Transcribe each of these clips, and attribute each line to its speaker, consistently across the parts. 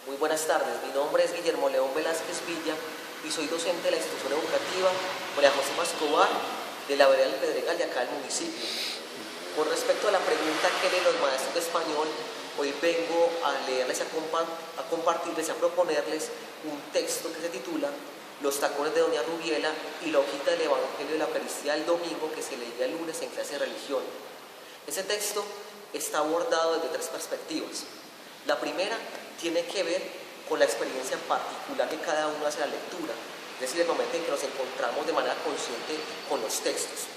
Speaker 1: Muy buenas tardes, mi nombre es Guillermo León Velázquez Villa y soy docente de la institución educativa María José Escobar de la vereda del Pedregal de acá del municipio. Con respecto a la pregunta que leen los maestros de español, hoy vengo a leerles, a compartirles y a proponerles un texto que se titula Los tacones de Doña Rubiela y la hojita del Evangelio de la Eucaristía del domingo que se leía el lunes en clase de religión. Ese texto está abordado desde tres perspectivas. La primera tiene que ver con la experiencia particular que cada uno hace la lectura, es decir, el momento en que nos encontramos de manera consciente con los textos.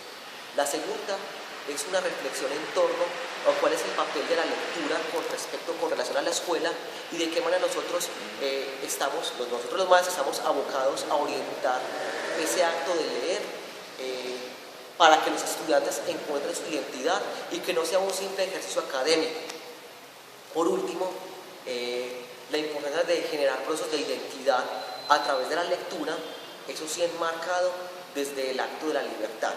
Speaker 1: La segunda es una reflexión en torno a cuál es el papel de la lectura con relación a la escuela y de qué manera nosotros los maestros estamos abocados a orientar ese acto de leer para que los estudiantes encuentren su identidad y que no sea un simple ejercicio académico. Por último, la importancia de generar procesos de identidad a través de la lectura, eso sí enmarcado desde el acto de la libertad.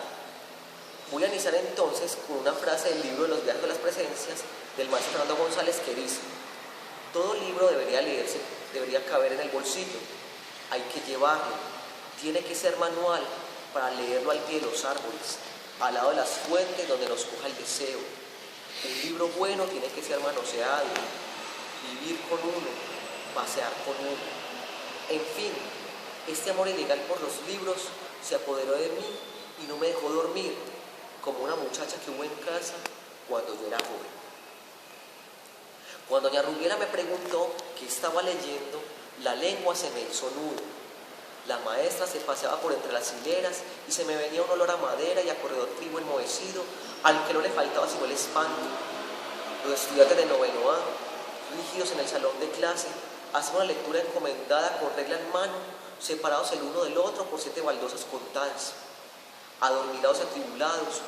Speaker 1: Voy a iniciar entonces con una frase del libro de los viajes de las presencias del maestro Fernando González que dice: todo libro debería leerse, debería caber en el bolsillo, hay que llevarlo, tiene que ser manual para leerlo al pie de los árboles, al lado de las fuentes donde nos coja el deseo. Un libro bueno tiene que ser manoseado, vivir con uno, pasear con uno. En fin, este amor ilegal por los libros se apoderó de mí y no me dejó dormir, como una muchacha que hubo en casa cuando yo era joven. Cuando doña Rubiela me preguntó qué estaba leyendo, la lengua se me hizo nudo. La maestra se paseaba por entre las hileras y se me venía un olor a madera y a corredor frío enmohecido, al que no le faltaba sino el espanto. Los estudiantes de noveno A, rígidos en el salón de clase, hacen una lectura encomendada con regla en mano, separados el uno del otro por 7 baldosas contadas. Adormilados y atribulados,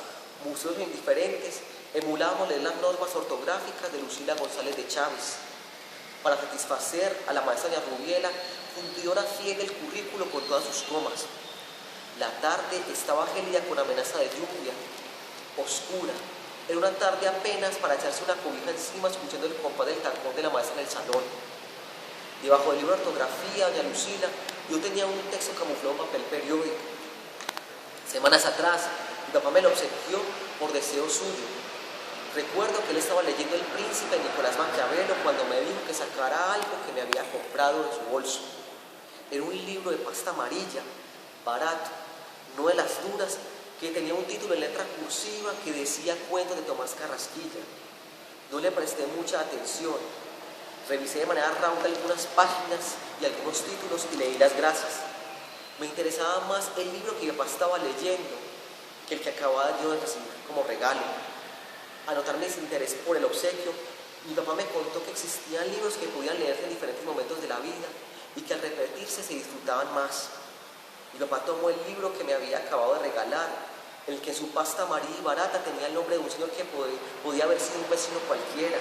Speaker 1: museos indiferentes, emulábamos leer las normas ortográficas de Lucila González de Chávez. Para satisfacer a la maestra doña Rubiela, cumplidora fiel del currículo con todas sus comas. La tarde estaba gélida con amenaza de lluvia, oscura. Era una tarde apenas para echarse una cobija encima escuchando el compás del tacón de la maestra en el salón. Debajo del libro de ortografía, doña Lucila, yo tenía un texto camuflado en papel periódico. Semanas atrás, mi papá me lo obsequió por deseo suyo. Recuerdo que él estaba leyendo El Príncipe de Nicolás Maquiavelo cuando me dijo que sacara algo que me había comprado de su bolso. Era un libro de pasta amarilla, barato, no de las duras, que tenía un título en letra cursiva que decía Cuentos de Tomás Carrasquilla. No le presté mucha atención. Revisé de manera rauda algunas páginas y algunos títulos y leí las gracias. Me interesaba más el libro que mi papá estaba leyendo que el que acababa yo de recibir como regalo. Al notar mi desinterés por el obsequio, mi papá me contó que existían libros que podían leerse en diferentes momentos de la vida y que al repetirse se disfrutaban más. Mi papá tomó el libro que me había acabado de regalar, el que en su pasta amarilla y barata tenía el nombre de un señor que podía haber sido un vecino cualquiera,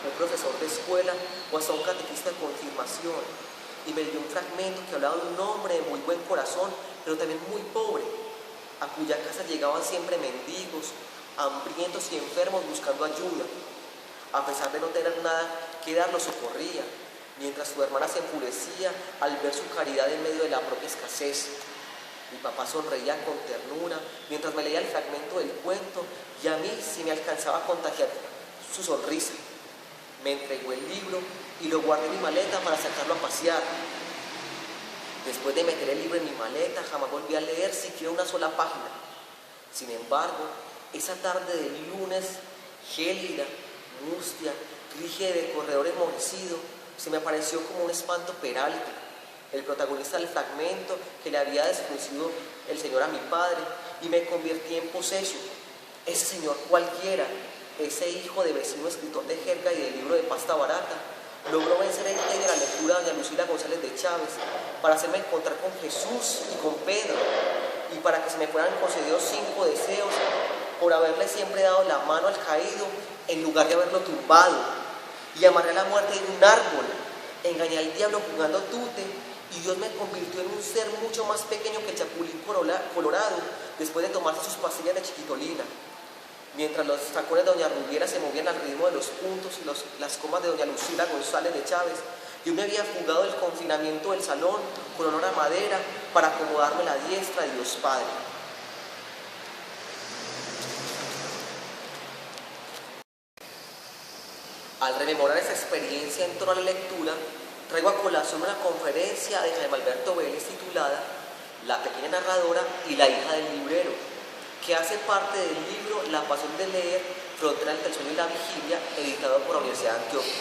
Speaker 1: un profesor de escuela o hasta un catequista de confirmación, y me dio un fragmento que hablaba de un hombre de muy buen corazón, pero también muy pobre, a cuya casa llegaban siempre mendigos, hambrientos y enfermos buscando ayuda. A pesar de no tener nada que dar, los socorría, mientras su hermana se enfurecía al ver su caridad en medio de la propia escasez. Mi papá sonreía con ternura mientras me leía el fragmento del cuento y a mí sí me alcanzaba a contagiar su sonrisa. Me entregó el libro y lo guardé en mi maleta para sacarlo a pasear. Después de meter el libro en mi maleta, jamás volví a leer siquiera una sola página. Sin embargo, esa tarde del lunes, gélida, mustia, rígida de corredor enmojecido, se me apareció como un espanto Peralta, el protagonista del fragmento que le había desconocido el Señor a mi padre, y me convertí en poseso. Ese señor cualquiera, ese hijo de vecino escritor de jerga y del libro de pasta barata, logró vencer el té de la lectura de doña Lucila González de Chávez para hacerme encontrar con Jesús y con Pedro, y para que se me fueran concedidos 5 deseos por haberle siempre dado la mano al caído en lugar de haberlo tumbado, y amarré la muerte en un árbol, engañé al diablo jugando tute, y Dios me convirtió en un ser mucho más pequeño que el chapulín colorado después de tomarse sus pastillas de chiquitolina. Mientras los tacones de doña Rubiela se movían al ritmo de los puntos y las comas de doña Lucila González de Chávez, Yo me había fugado del confinamiento del salón con olor a madera para acomodarme la diestra de Dios Padre. Al rememorar esa experiencia en torno a la lectura, traigo a colación una conferencia de Jaime Alberto Vélez titulada La pequeña narradora y la hija del librero, que hace parte del libro La pasión de leer, frontera entre el sueño y la vigilia, editado por la Universidad de Antioquia.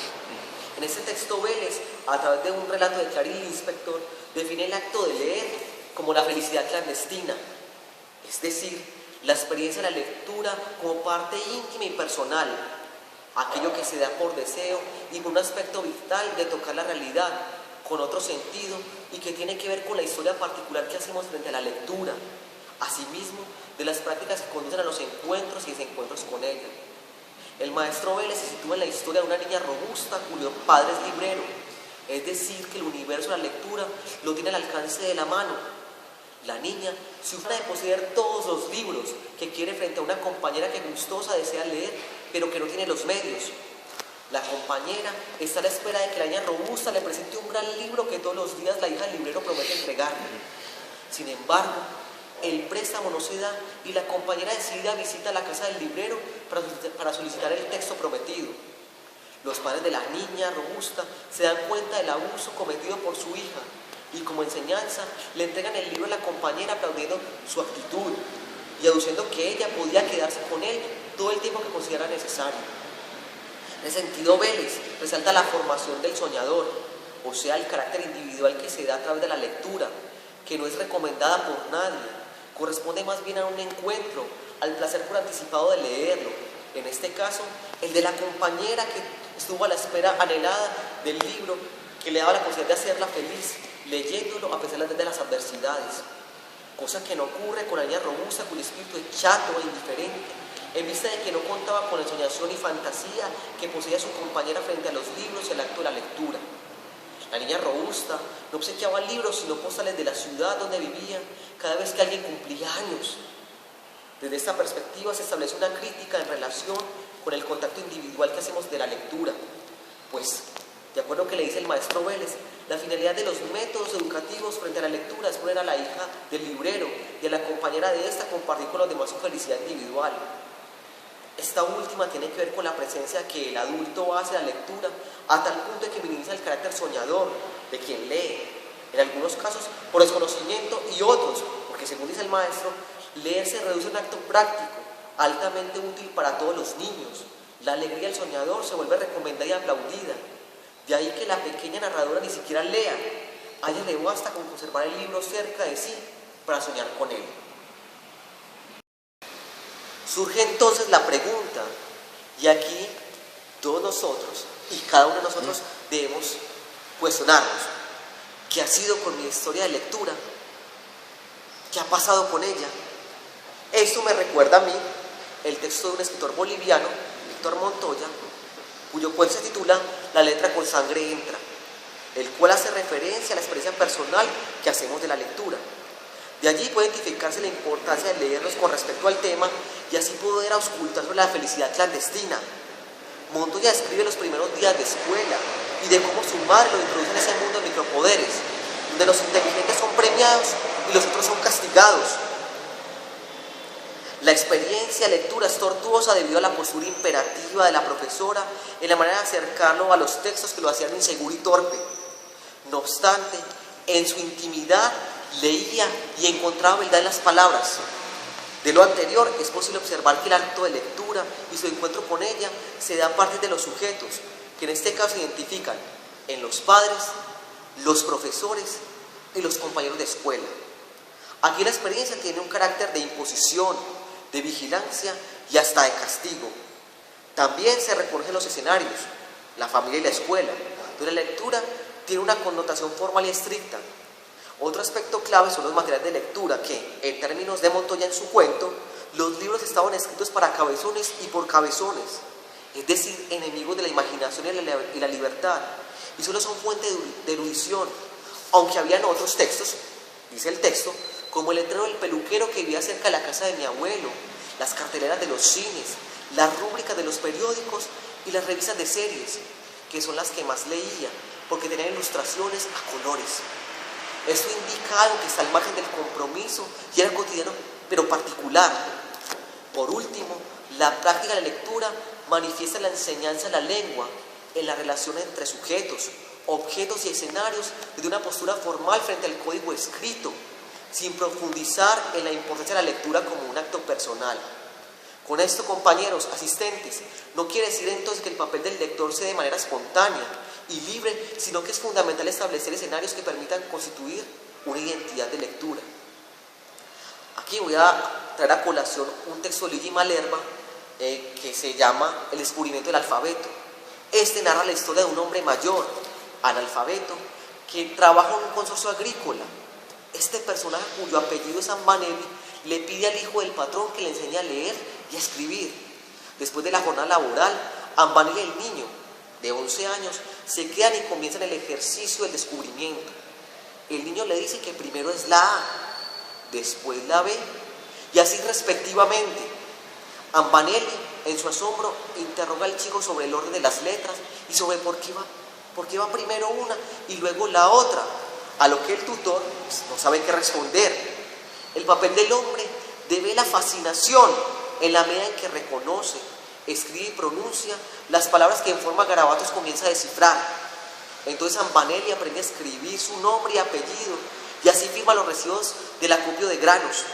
Speaker 1: En este texto Vélez, a través de un relato de Clarice Lispector, define el acto de leer como la felicidad clandestina, es decir, la experiencia de la lectura como parte íntima y personal, aquello que se da por deseo y por un aspecto vital de tocar la realidad con otro sentido y que tiene que ver con la historia particular que hacemos frente a la lectura, asimismo de las prácticas que conducen a los encuentros y desencuentros con ella. El maestro Vélez se sitúa en la historia de una niña robusta cuyo padre es librero, es decir, que el universo de la lectura lo tiene al alcance de la mano. La niña se ufana de poseer todos los libros que quiere frente a una compañera que gustosa desea leer, pero que no tiene los medios. La compañera está a la espera de que la niña robusta le presente un gran libro que todos los días la hija del librero promete entregarle. Sin embargo, el préstamo no se da y la compañera decidida visita la casa del librero para solicitar el texto prometido. Los padres de la niña robusta se dan cuenta del abuso cometido por su hija y como enseñanza le entregan el libro a la compañera aplaudiendo su actitud y aduciendo que ella podía quedarse con él todo el tiempo que considera necesario. En ese sentido, Vélez resalta la formación del soñador, o sea, el carácter individual que se da a través de la lectura, que no es recomendada por nadie, corresponde más bien a un encuentro, al placer por anticipado de leerlo, en este caso, el de la compañera que estuvo a la espera anhelada del libro que le daba la posibilidad de hacerla feliz, leyéndolo a pesar de las adversidades, cosa que no ocurre con la niña robusta cuyo espíritu es chato e indiferente, en vista de que no contaba con la ensoñación y fantasía que poseía su compañera frente a los libros y el acto de la lectura. La niña robusta no obsequiaba libros sino postales de la ciudad donde vivía cada vez que alguien cumplía años. Desde esta perspectiva se establece una crítica en relación con el contacto individual que hacemos de la lectura, pues, de acuerdo a lo que le dice el maestro Vélez, la finalidad de los métodos educativos frente a la lectura es poner a la hija del librero y a la compañera de esta a compartir con los demás su felicidad individual. Esta última tiene que ver con la presencia que el adulto hace a la lectura a tal punto de que minimiza el carácter soñador de quien lee, en algunos casos por desconocimiento y otros, porque según dice el maestro, leer se reduce a un acto práctico, altamente útil para todos los niños. La alegría del soñador se vuelve recomendada y aplaudida. De ahí que la pequeña narradora ni siquiera lea, a ella le basta con conservar el libro cerca de sí para soñar con él. Surge entonces la pregunta, y aquí todos nosotros y cada uno de nosotros debemos cuestionarnos: ¿qué ha sido con mi historia de lectura? ¿Qué ha pasado con ella? Esto me recuerda a mí el texto de un escritor boliviano, Víctor Montoya, cuyo cuento se titula La letra con sangre entra, el cual hace referencia a la experiencia personal que hacemos de la lectura. De allí puede identificarse la importancia de leerlos con respecto al tema y así poder auscultar sobre la felicidad clandestina. Montoya describe los primeros días de escuela y de cómo su madre lo introduce en ese mundo de micropoderes, donde los inteligentes son premiados y los otros son castigados. La experiencia de lectura es tortuosa debido a la postura imperativa de la profesora en la manera de acercarlo a los textos que lo hacían inseguro y torpe. No obstante, en su intimidad leía y encontraba verdad en las palabras. De lo anterior es posible observar que el acto de lectura y su encuentro con ella se da a partir de los sujetos, que en este caso se identifican en los padres, los profesores y los compañeros de escuela. Aquí la experiencia tiene un carácter de imposición, de vigilancia y hasta de castigo. También se recogen los escenarios, la familia y la escuela, donde la lectura tiene una connotación formal y estricta. Otro aspecto clave son los materiales de lectura que, en términos de Montoya en su cuento, los libros estaban escritos para cabezones y por cabezones, es decir, enemigos de la imaginación y la libertad, y solo son fuente de erudición, aunque habían otros textos, dice el texto, como el letrero del peluquero que vivía cerca de la casa de mi abuelo, las carteleras de los cines, las rúbricas de los periódicos y las revistas de series, que son las que más leía, porque tenían ilustraciones a colores. Esto indica algo que está al margen del compromiso y era cotidiano, pero particular. Por último, la práctica de la lectura manifiesta la enseñanza de la lengua en la relación entre sujetos, objetos y escenarios desde una postura formal frente al código escrito, sin profundizar en la importancia de la lectura como un acto personal. Con esto, compañeros, asistentes, no quiere decir entonces que el papel del lector sea de manera espontánea y libre, sino que es fundamental establecer escenarios que permitan constituir una identidad de lectura. Aquí voy a traer a colación un texto de Luigi Malerba que se llama El descubrimiento del alfabeto. Este narra la historia de un hombre mayor, analfabeto, que trabaja en un consorcio agrícola. Este personaje, cuyo apellido es Ambanelli, le pide al hijo del patrón que le enseñe a leer y a escribir. Después de la jornada laboral, Ambanelli y el niño, de 11 años, se quedan y comienzan el ejercicio del descubrimiento. El niño le dice que primero es la A, después la B, y así respectivamente. Ambanelli, en su asombro, interroga al chico sobre el orden de las letras y sobre por qué va primero una y luego la otra, a lo que el tutor no sabe qué responder. El papel del hombre debe la fascinación en la medida en que reconoce, escribe y pronuncia las palabras que en forma de garabatos comienza a descifrar. Entonces Ambanelli aprende a escribir su nombre y apellido y así firma los recibos del acopio de granos.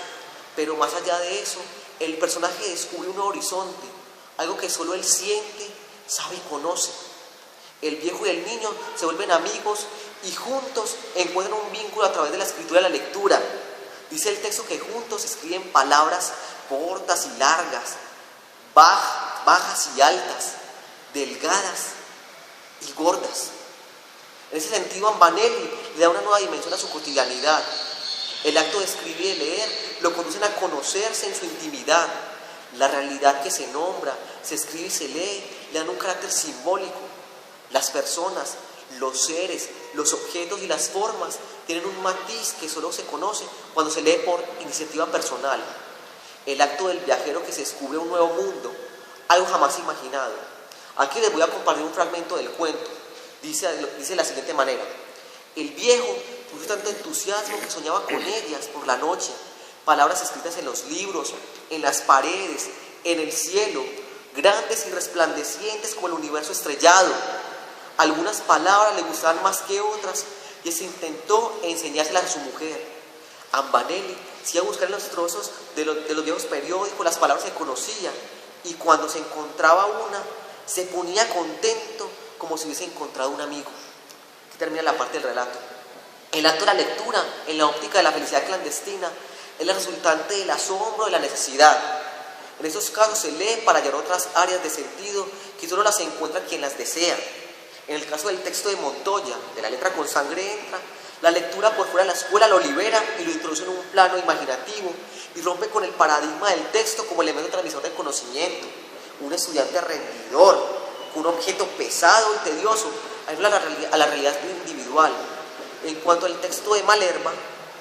Speaker 1: Pero más allá de eso, el personaje descubre un nuevo horizonte, algo que solo él siente, sabe y conoce. El viejo y el niño se vuelven amigos y juntos encuentran un vínculo a través de la escritura y la lectura. Dice el texto que juntos escriben palabras cortas y largas, bajas y altas, delgadas y gordas. En ese sentido, Ambanelli le da una nueva dimensión a su cotidianidad. El acto de escribir y de leer lo conducen a conocerse en su intimidad. La realidad que se nombra, se escribe y se lee le dan un carácter simbólico. Las personas, los seres, los objetos y las formas tienen un matiz que solo se conoce cuando se lee por iniciativa personal. El acto del viajero que se descubre un nuevo mundo, algo jamás imaginado. Aquí les voy a compartir un fragmento del cuento. Dice de la siguiente manera: el viejo puso tanto entusiasmo que soñaba con ellas por la noche, palabras escritas en los libros, en las paredes, en el cielo, grandes y resplandecientes como el universo estrellado. Algunas palabras le gustaban más que otras y se intentó enseñárselas a su mujer. Ambanelli se iba a buscar en los trozos de los viejos periódicos las palabras que conocía y cuando se encontraba una, se ponía contento como si hubiese encontrado un amigo. Aquí termina la parte del relato. El acto de la lectura, en la óptica de la felicidad clandestina, es la resultante del asombro, de la necesidad. En estos casos se lee para hallar otras áreas de sentido que solo las encuentra quien las desea. En el caso del texto de Montoya, de La letra con sangre entra, la lectura por fuera de la escuela lo libera y lo introduce en un plano imaginativo y rompe con el paradigma del texto como elemento transmisor del conocimiento. Un estudiante rendidor, un objeto pesado y tedioso, a la realidad individual. En cuanto al texto de Malerba,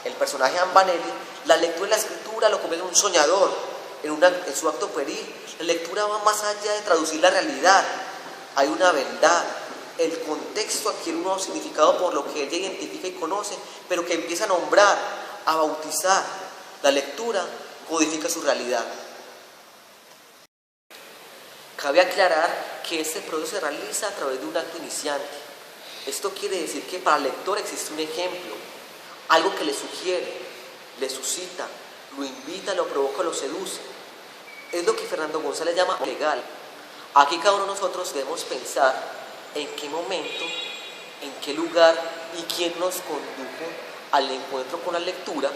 Speaker 1: el personaje Ambanelli, la lectura y la escritura lo convierte en un soñador. En su acto pueril, la lectura va más allá de traducir la realidad. Hay una verdad. El contexto adquiere un nuevo significado por lo que ella identifica y conoce, pero que empieza a nombrar, a bautizar. La lectura codifica su realidad. Cabe aclarar que este proceso se realiza a través de un acto iniciante. Esto quiere decir que para el lector existe un ejemplo, algo que le sugiere, le suscita, lo invita, lo provoca, lo seduce. Es lo que Fernando González llama legal. Aquí cada uno de nosotros debemos pensar en qué momento, en qué lugar y quién nos condujo al encuentro con la lectura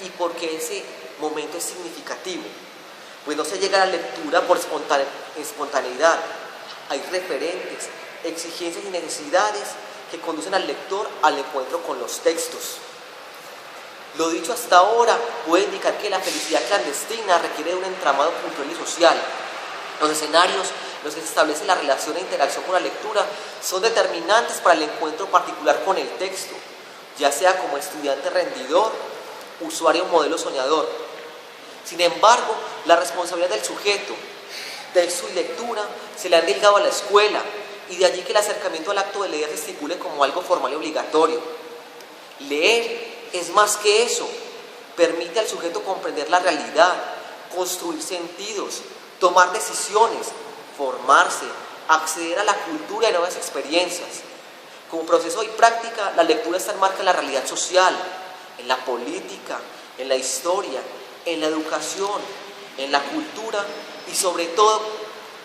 Speaker 1: y por qué ese momento es significativo. Pues no se llega a la lectura por espontaneidad. Hay referentes, exigencias y necesidades que conducen al lector al encuentro con los textos. Lo dicho hasta ahora puede indicar que la felicidad clandestina requiere de un entramado cultural y social. Los escenarios en los que se establece la relación e interacción con la lectura son determinantes para el encuentro particular con el texto, ya sea como estudiante rendidor, usuario modelo soñador. Sin embargo, la responsabilidad del sujeto, texto y lectura se le han delegado a la escuela, y de allí que el acercamiento al acto de leer se estipule como algo formal y obligatorio. Leer es más que eso, permite al sujeto comprender la realidad, construir sentidos, tomar decisiones, formarse, acceder a la cultura y nuevas experiencias. Como proceso y práctica, la lectura está enmarcada en la realidad social, en la política, en la historia, en la educación, en la cultura y sobre todo,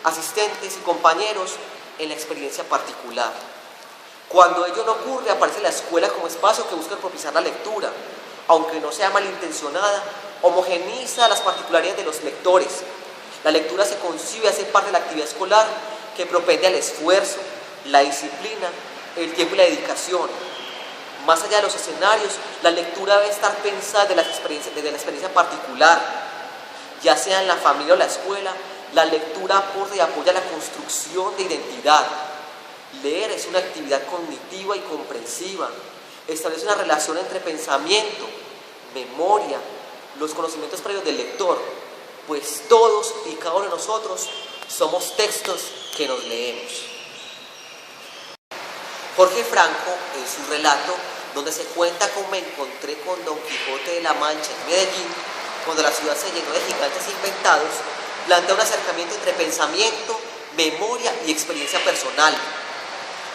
Speaker 1: asistentes y compañeros, en la experiencia particular. Cuando ello no ocurre, aparece la escuela como espacio que busca propiciar la lectura, aunque no sea malintencionada, homogeniza las particularidades de los lectores. La lectura se concibe a ser parte de la actividad escolar que propende al esfuerzo, la disciplina, el tiempo y la dedicación. Más allá de los escenarios, la lectura debe estar pensada desde la experiencia particular, ya sea en la familia o la escuela. La lectura aporta y apoya la construcción de identidad. Leer es una actividad cognitiva y comprensiva. Establece una relación entre pensamiento, memoria, los conocimientos previos del lector, pues todos y cada uno de nosotros somos textos que nos leemos. Jorge Franco, en su relato, donde se cuenta cómo me encontré con Don Quijote de la Mancha en Medellín, cuando la ciudad se llenó de gigantes inventados, plantea un acercamiento entre pensamiento, memoria y experiencia personal.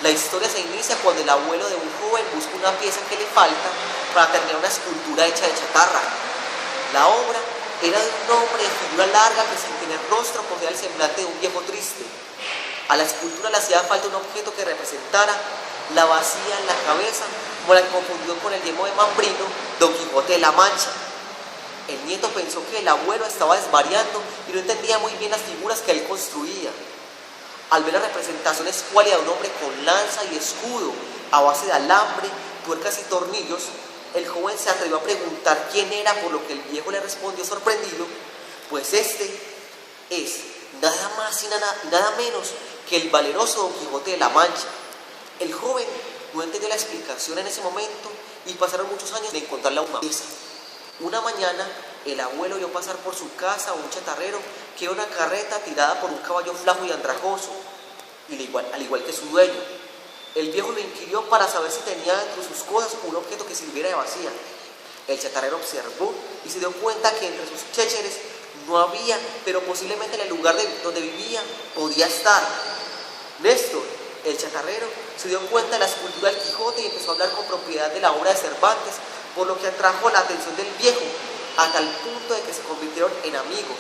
Speaker 1: La historia se inicia cuando el abuelo de un joven busca una pieza que le falta para terminar una escultura hecha de chatarra. La obra era de un hombre de figura larga que sin tener rostro poseía el semblante de un viejo triste. A la escultura le hacía falta un objeto que representara la vacía en la cabeza, como la que confundió con el yelmo de Mambrino, Don Quijote de la Mancha. El nieto pensó que el abuelo estaba desvariando y no entendía muy bien las figuras que él construía. Al ver la representación escuálida de un hombre con lanza y escudo, a base de alambre, tuercas y tornillos, el joven se atrevió a preguntar quién era, por lo que el viejo le respondió sorprendido, pues este es nada más y nada menos que el valeroso Don Quijote de la Mancha. El joven no entendió la explicación en ese momento y pasaron muchos años de encontrar la pieza. Una mañana, el abuelo vio pasar por su casa a un chatarrero que era una carreta tirada por un caballo flaco y andrajoso, al igual que su dueño. El viejo lo inquirió para saber si tenía entre sus cosas un objeto que sirviera de vacía. El chatarrero observó y se dio cuenta que entre sus chécheres no había, pero posiblemente en el lugar donde vivía podía estar. Néstor, el chatarrero, se dio cuenta de la escultura del Quijote y empezó a hablar con propiedad de la obra de Cervantes, por lo que atrajo la atención del viejo, a tal punto de que se convirtieron en amigos,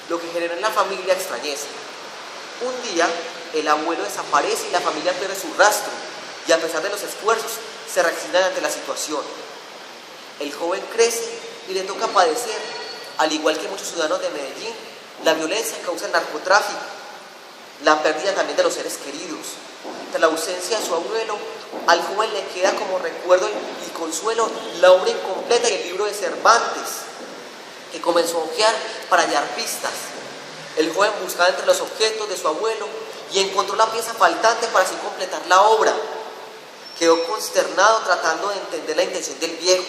Speaker 1: lo que generó en la familia extrañeza. Un día, el abuelo desaparece y la familia pierde su rastro, y a pesar de los esfuerzos, se resignan ante la situación. El joven crece y le toca padecer, al igual que muchos ciudadanos de Medellín, la violencia que causa el narcotráfico, la pérdida también de los seres queridos. Tras la ausencia de su abuelo, al joven le queda como recuerdo y consuelo la obra incompleta y el libro de Cervantes, que comenzó a hojear para hallar pistas. El joven buscaba entre los objetos de su abuelo y encontró la pieza faltante para así completar la obra. Quedó consternado tratando de entender la intención del viejo.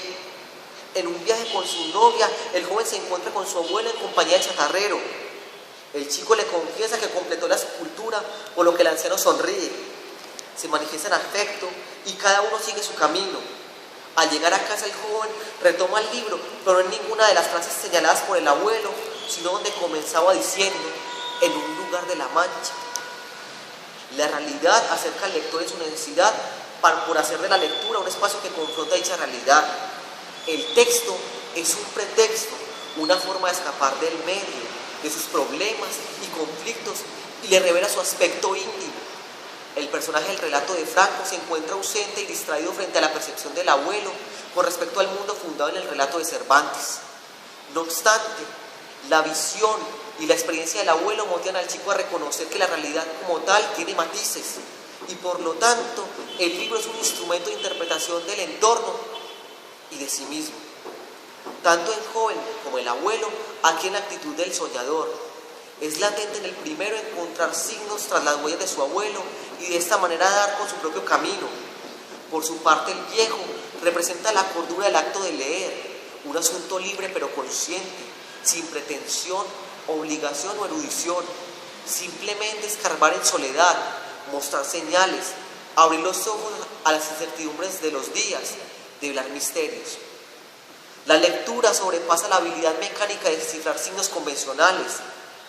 Speaker 1: En un viaje con su novia, el joven se encuentra con su abuelo en compañía del chatarrero. El chico le confiesa que completó la escultura, por lo que el anciano sonríe. Se manifiestan afecto y cada uno sigue su camino. Al llegar a casa, el joven retoma el libro, pero no en ninguna de las frases señaladas por el abuelo, sino donde comenzaba diciendo: en un lugar de la Mancha. La realidad acerca al lector en su necesidad por hacer de la lectura un espacio que confronta dicha realidad. El texto es un pretexto, una forma de escapar del medio, de sus problemas y conflictos, y le revela su aspecto íntimo. El personaje del relato de Franco se encuentra ausente y distraído frente a la percepción del abuelo con respecto al mundo fundado en el relato de Cervantes. No obstante, la visión y la experiencia del abuelo motivan al chico a reconocer que la realidad como tal tiene matices y por lo tanto el libro es un instrumento de interpretación del entorno y de sí mismo. Tanto el joven como el abuelo adquieren la actitud del soñador. Es latente en el primero encontrar signos tras las huellas de su abuelo y de esta manera dar con su propio camino. Por su parte, el viejo representa la cordura del acto de leer, un asunto libre pero consciente, sin pretensión, obligación o erudición, simplemente escarbar en soledad, mostrar señales, abrir los ojos a las incertidumbres de los días, develar misterios. La lectura sobrepasa la habilidad mecánica de descifrar signos convencionales.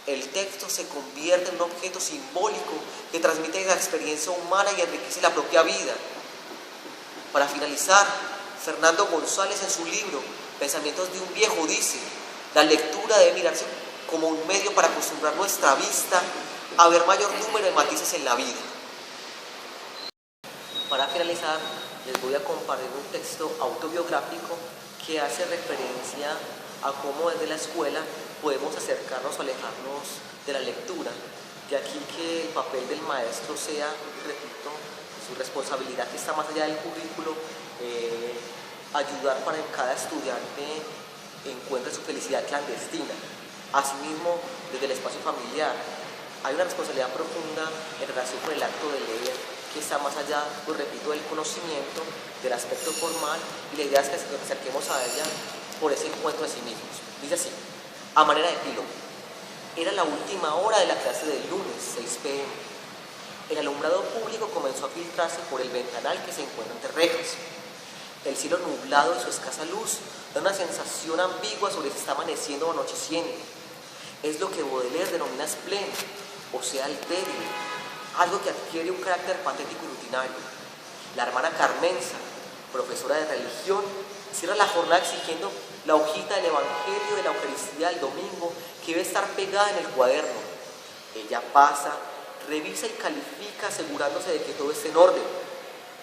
Speaker 1: El texto se convierte en un objeto simbólico que transmite la experiencia humana y enriquece la propia vida. Para finalizar, Fernando González en su libro Pensamientos de un viejo dice: la lectura debe mirarse como un medio para acostumbrar nuestra vista a ver mayor número de matices en la vida. Para finalizar, les voy a compartir un texto autobiográfico que hace referencia a cómo desde la escuela podemos acercarnos o alejarnos de la lectura. De aquí que el papel del maestro sea, repito, su responsabilidad que está más allá del currículo, ayudar para que cada estudiante encuentre su felicidad clandestina. Asimismo, desde el espacio familiar, hay una responsabilidad profunda en relación con el acto de leer, que está más allá, pues repito, del conocimiento, del aspecto formal, y la idea es que nos acerquemos a ella por ese encuentro de sí mismos. Dice así, a manera de epílogo: era la última hora de la clase del lunes, 6 p.m. El alumbrado público comenzó a filtrarse por el ventanal que se encuentra entre rejas. El cielo nublado y su escasa luz da una sensación ambigua sobre si está amaneciendo o anocheciendo. Es lo que Baudelaire denomina espléndido, o sea, el tedio, algo que adquiere un carácter patético y rutinario. La hermana Carmenza, profesora de religión, cierra la jornada exigiendo la hojita del Evangelio de la Eucaristía del domingo que debe estar pegada en el cuaderno. Ella pasa, revisa y califica asegurándose de que todo esté en orden.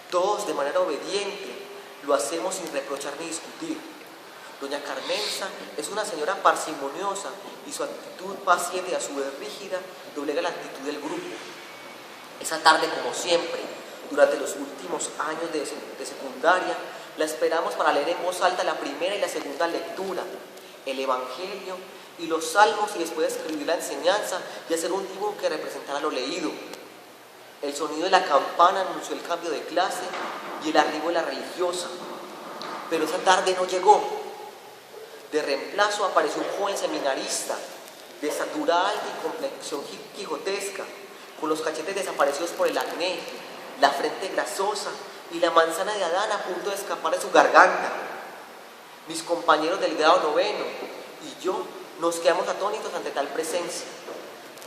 Speaker 1: Todos de manera obediente lo hacemos sin reprochar ni discutir. Doña Carmenza es una señora parsimoniosa y su actitud paciente y a su vez rígida doblega la actitud del grupo. Esa tarde, como siempre, durante los últimos años de secundaria, la esperamos para leer en voz alta la primera y la segunda lectura, el Evangelio y los Salmos, y después escribir la enseñanza y hacer un dibujo que representara lo leído. El sonido de la campana anunció el cambio de clase y el arribo de la religiosa. Pero esa tarde no llegó. De reemplazo apareció un joven seminarista, de estatura alta y complexión quijotesca, con los cachetes desaparecidos por el acné, la frente grasosa y la manzana de Adán a punto de escapar de su garganta. Mis compañeros del grado noveno y yo nos quedamos atónitos ante tal presencia.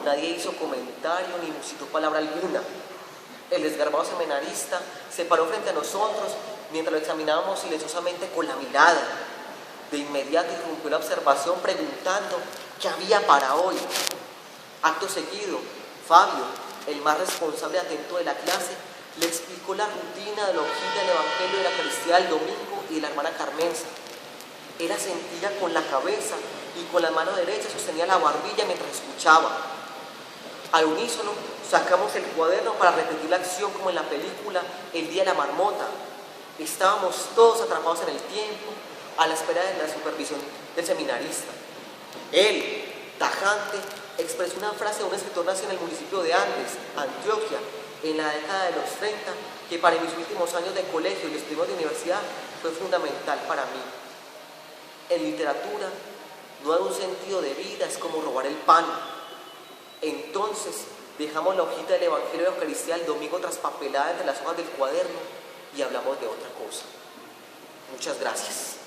Speaker 1: Nadie hizo comentario ni musitó palabra alguna. El desgarbado seminarista se paró frente a nosotros mientras lo examinábamos silenciosamente con la mirada. De inmediato irrumpió la observación preguntando qué había para hoy. Acto seguido, Fabio, el más responsable y atento de la clase, le explicó la rutina de la hojita del Evangelio de la Eucaristía del domingo y de la hermana Carmenza. Él asentía con la cabeza y con la mano derecha sostenía la barbilla mientras escuchaba. Al unísono sacamos el cuaderno para repetir la acción como en la película El día de la marmota. Estábamos todos atrapados en el tiempo a la espera de la supervisión del seminarista. Él, tajante, expresó una frase de un escritor nacido en el municipio de Andes, Antioquia, en la década de los 30, que para mis últimos años de colegio y los primeros de universidad fue fundamental para mí. En literatura, no dar un sentido de vida es como robar el pan. Entonces, dejamos la hojita del Evangelio de la Eucaristía el domingo traspapelada entre las hojas del cuaderno y hablamos de otra cosa. Muchas gracias.